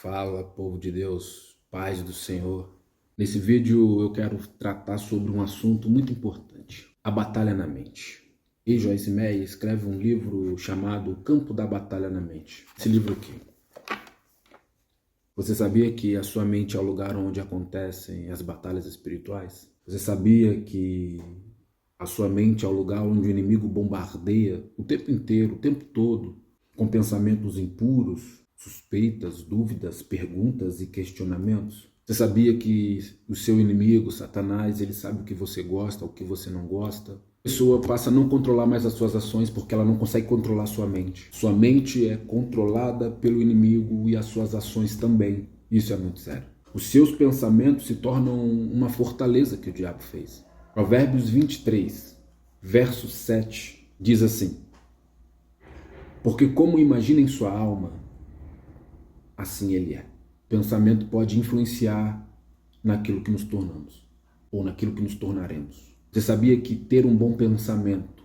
Fala, povo de Deus, paz do Senhor. Nesse vídeo eu quero tratar sobre um assunto muito importante, a batalha na mente. E Joyce Meyer escreve um livro chamado O Campo da Batalha na Mente. Esse livro aqui. Você sabia que a sua mente é o lugar onde acontecem as batalhas espirituais? Você sabia que a sua mente é o lugar onde o inimigo bombardeia o tempo inteiro, o tempo todo, com pensamentos impuros, suspeitas, dúvidas, perguntas e questionamentos? Você sabia que o seu inimigo, Satanás, ele sabe o que você gosta, o que você não gosta? A pessoa passa a não controlar mais as suas ações porque ela não consegue controlar sua mente. Sua mente é controlada pelo inimigo e as suas ações também. Isso é muito sério. Os seus pensamentos se tornam uma fortaleza que o diabo fez. Provérbios 23, verso 7, diz assim: porque como imagina em sua alma, assim ele é. O pensamento pode influenciar naquilo que nos tornamos, ou naquilo que nos tornaremos. Você sabia que ter um bom pensamento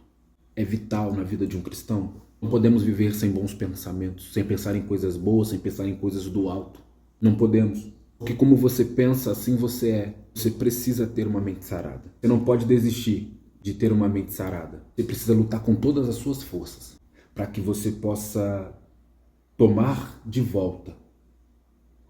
é vital na vida de um cristão? Não podemos viver sem bons pensamentos, sem pensar em coisas boas, sem pensar em coisas do alto. Não podemos. Porque como você pensa, assim você é. Você precisa ter uma mente sarada. Você não pode desistir de ter uma mente sarada. Você precisa lutar com todas as suas forças para que você possa tomar de volta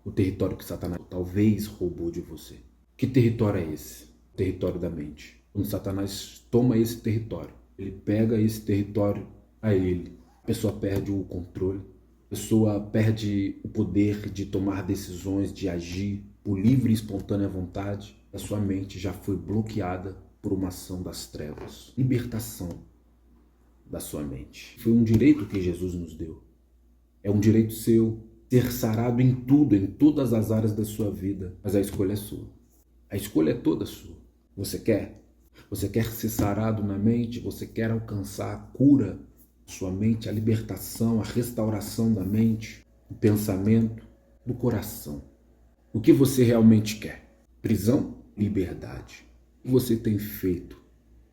o território que Satanás talvez roubou de você. Que território é esse? O território da mente. Quando Satanás toma esse território, ele pega esse território a ele. A pessoa perde o controle, a pessoa perde o poder de tomar decisões, de agir por livre e espontânea vontade. A sua mente já foi bloqueada por uma ação das trevas. Libertação da sua mente. Foi um direito que Jesus nos deu. É um direito seu ser sarado em tudo, em todas as áreas da sua vida. Mas a escolha é sua. A escolha é toda sua. Você quer? Você quer ser sarado na mente? Você quer alcançar a cura da sua mente, a libertação, a restauração da mente, do pensamento, do coração? O que você realmente quer? Prisão? Liberdade. O que você tem feito?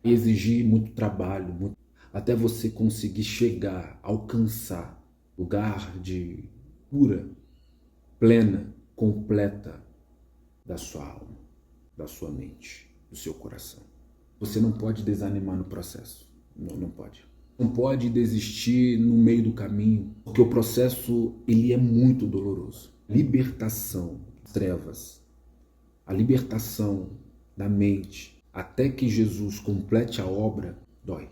Exigir muito trabalho, até você conseguir chegar, alcançar lugar de cura plena, completa da sua alma, da sua mente, do seu coração. Você não pode desanimar no processo. Não pode. Não pode desistir no meio do caminho, porque o processo ele é muito doloroso. Libertação das trevas, a libertação da mente, até que Jesus complete a obra, dói.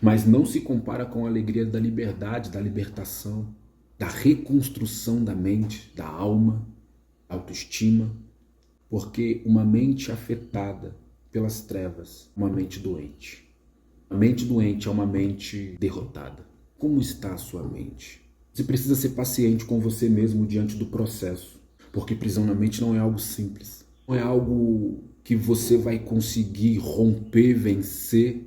Mas não se compara com a alegria da liberdade, da libertação, da reconstrução da mente, da alma, da autoestima, porque uma mente afetada pelas trevas, uma mente doente. A mente doente é uma mente derrotada. Como está a sua mente? Você precisa ser paciente com você mesmo diante do processo, porque prisão na mente não é algo simples. Não é algo que você vai conseguir romper, vencer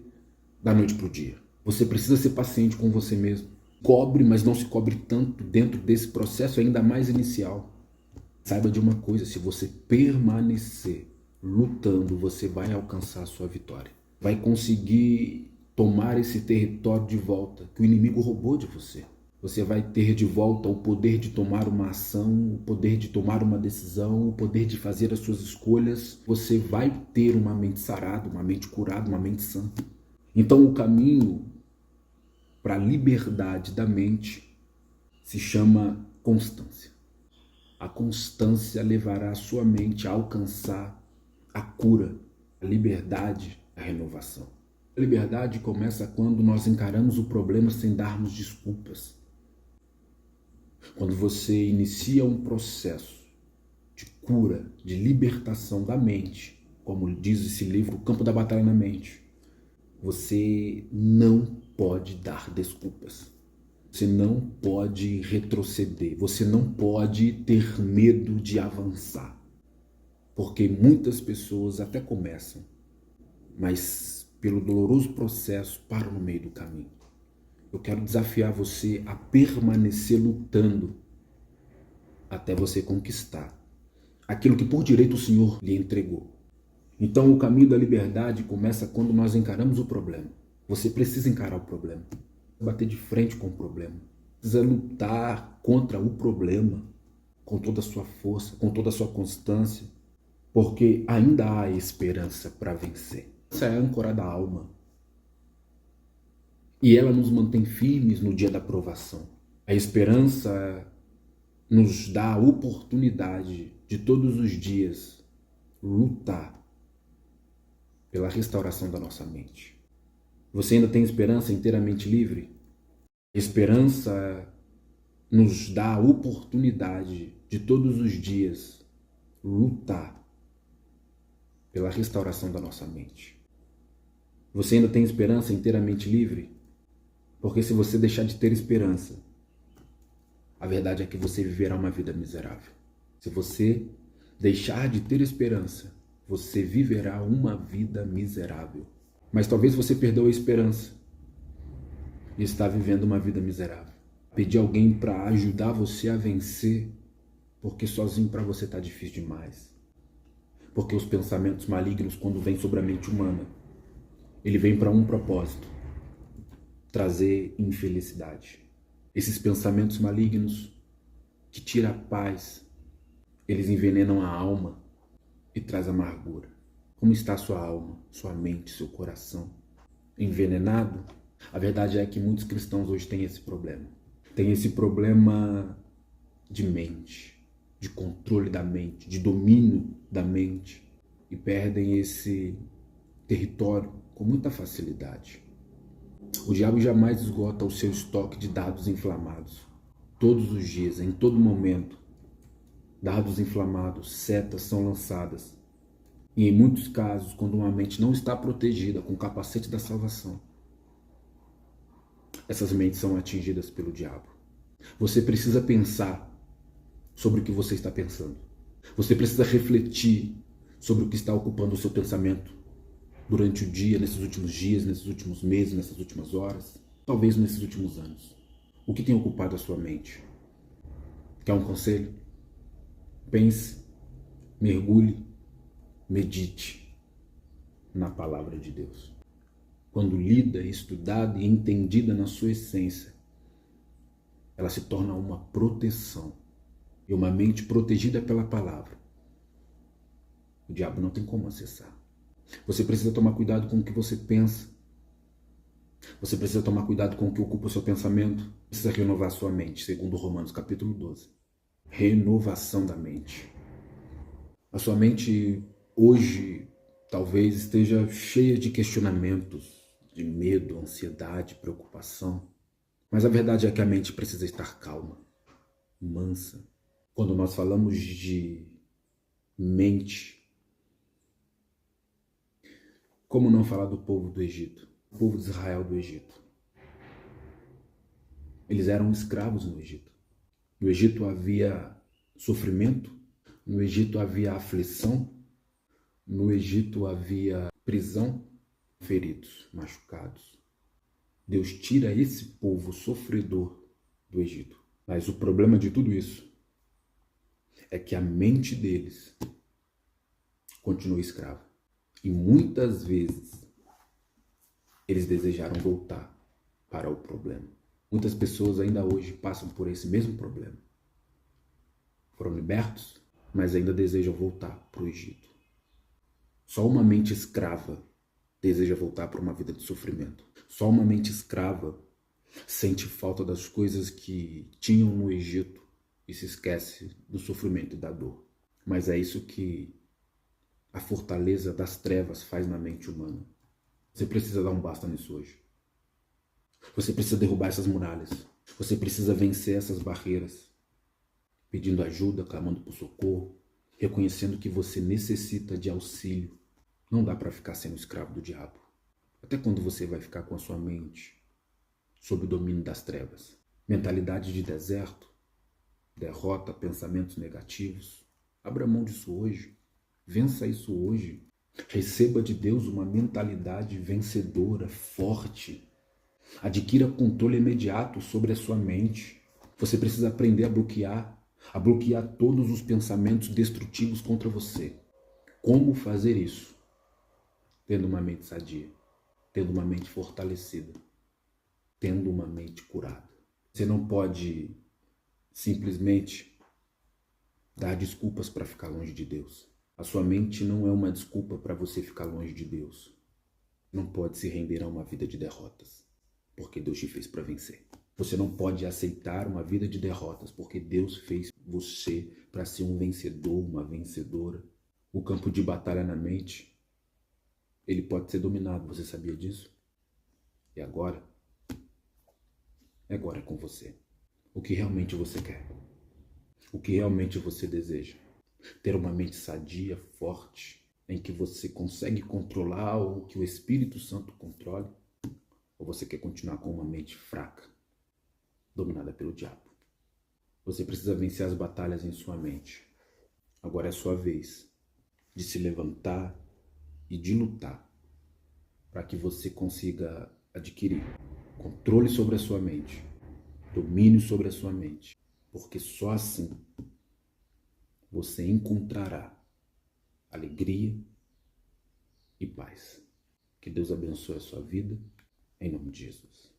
da noite para o dia. Você precisa ser paciente com você mesmo. Cobre, mas não se cobre tanto dentro desse processo ainda mais inicial. Saiba de uma coisa, se você permanecer lutando, você vai alcançar a sua vitória. Vai conseguir tomar esse território de volta que o inimigo roubou de você. Você vai ter de volta o poder de tomar uma ação, o poder de tomar uma decisão, o poder de fazer as suas escolhas. Você vai ter uma mente sarada, uma mente curada, uma mente sã. Então o caminho para a liberdade da mente se chama constância. A constância levará a sua mente a alcançar a cura, a liberdade, a renovação. A liberdade começa quando nós encaramos o problema sem darmos desculpas. Quando você inicia um processo de cura, de libertação da mente, como diz esse livro, O Campo da Batalha na Mente, você não pode dar desculpas. Você não pode retroceder. Você não pode ter medo de avançar. Porque muitas pessoas até começam, mas pelo doloroso processo param no meio do caminho. Eu quero desafiar você a permanecer lutando até você conquistar aquilo que por direito o Senhor lhe entregou. Então o caminho da liberdade começa quando nós encaramos o problema. Você precisa encarar o problema, bater de frente com o problema, precisa lutar contra o problema com toda a sua força, com toda a sua constância, porque ainda há esperança para vencer. Essa é a âncora da alma. E ela nos mantém firmes no dia da provação. A esperança nos dá a oportunidade de todos os dias lutar pela restauração da nossa mente. Você ainda tem esperança inteiramente livre? A esperança nos dá a oportunidade de todos os dias lutar pela restauração da nossa mente. Você ainda tem esperança inteiramente livre? Porque se você deixar de ter esperança, a verdade é que você viverá uma vida miserável. Se você deixar de ter esperança, você viverá uma vida miserável. Mas talvez você perdeu a esperança e está vivendo uma vida miserável. Pedir alguém para ajudar você a vencer, porque sozinho para você está difícil demais. Porque os pensamentos malignos, quando vêm sobre a mente humana, ele vem para um propósito: trazer infelicidade. Esses pensamentos malignos que tiram a paz, eles envenenam a alma e traz amargura. Como está sua alma, sua mente, seu coração? Envenenado? A verdade é que muitos cristãos hoje têm esse problema. Tem esse problema de mente, de controle da mente, de domínio da mente, e perdem esse território com muita facilidade. O diabo jamais esgota o seu estoque de dados inflamados. Todos os dias, em todo momento, dados inflamados, setas são lançadas. E em muitos casos, quando uma mente não está protegida com o capacete da salvação, essas mentes são atingidas pelo diabo. Você precisa pensar sobre o que você está pensando. Você precisa refletir sobre o que está ocupando o seu pensamento durante o dia, nesses últimos dias, nesses últimos meses, nessas últimas horas, talvez nesses últimos anos. O que tem ocupado a sua mente? Quer um conselho? Pense, mergulhe, medite na palavra de Deus. Quando lida, estudada e entendida na sua essência, ela se torna uma proteção. E uma mente protegida pela palavra, o diabo não tem como acessar. Você precisa tomar cuidado com o que você pensa. Você precisa tomar cuidado com o que ocupa o seu pensamento. Precisa renovar sua mente, segundo Romanos capítulo 12. Renovação da mente. A sua mente hoje talvez esteja cheia de questionamentos, de medo, ansiedade, preocupação. Mas a verdade é que a mente precisa estar calma, mansa. Quando nós falamos de mente, como não falar do povo do Egito? O povo de Israel do Egito. Eles eram escravos no Egito. No Egito havia sofrimento, no Egito havia aflição, no Egito havia prisão, feridos, machucados. Deus tira esse povo sofredor do Egito. Mas o problema de tudo isso é que a mente deles continua escrava. E muitas vezes eles desejaram voltar para o problema. Muitas pessoas ainda hoje passam por esse mesmo problema. Foram libertos, mas ainda desejam voltar para o Egito. Só uma mente escrava deseja voltar para uma vida de sofrimento. Só uma mente escrava sente falta das coisas que tinham no Egito e se esquece do sofrimento e da dor. Mas é isso que a fortaleza das trevas faz na mente humana. Você precisa dar um basta nisso hoje. Você precisa derrubar essas muralhas. Você precisa vencer essas barreiras, pedindo ajuda, clamando por socorro, reconhecendo que você necessita de auxílio. Não dá para ficar sendo escravo do diabo. Até quando você vai ficar com a sua mente sob o domínio das trevas? Mentalidade de deserto, derrota, pensamentos negativos. Abra mão disso hoje. Vença isso hoje. Receba de Deus uma mentalidade vencedora, forte. Adquira controle imediato sobre a sua mente. Você precisa aprender a bloquear todos os pensamentos destrutivos contra você. Como fazer isso? tendo uma mente sadia, tendo uma mente fortalecida, tendo uma mente curada. Você não pode simplesmente dar desculpas para ficar longe de Deus. A sua mente não é uma desculpa para você ficar longe de Deus. Não pode se render a uma vida de derrotas, porque Deus te fez para vencer. Você não pode aceitar uma vida de derrotas, porque Deus fez você para ser um vencedor, uma vencedora. O campo de batalha na mente, ele pode ser dominado, você sabia disso? E agora é com você. O que realmente você quer? O que realmente você deseja? Ter uma mente sadia, forte, em que você consegue controlar ou que o Espírito Santo controle? Ou você quer continuar com uma mente fraca, dominada pelo diabo? Você precisa vencer as batalhas em sua mente. Agora é a sua vez de se levantar e de lutar para que você consiga adquirir controle sobre a sua mente, domínio sobre a sua mente, porque só assim você encontrará alegria e paz. Que Deus abençoe a sua vida, em nome de Jesus.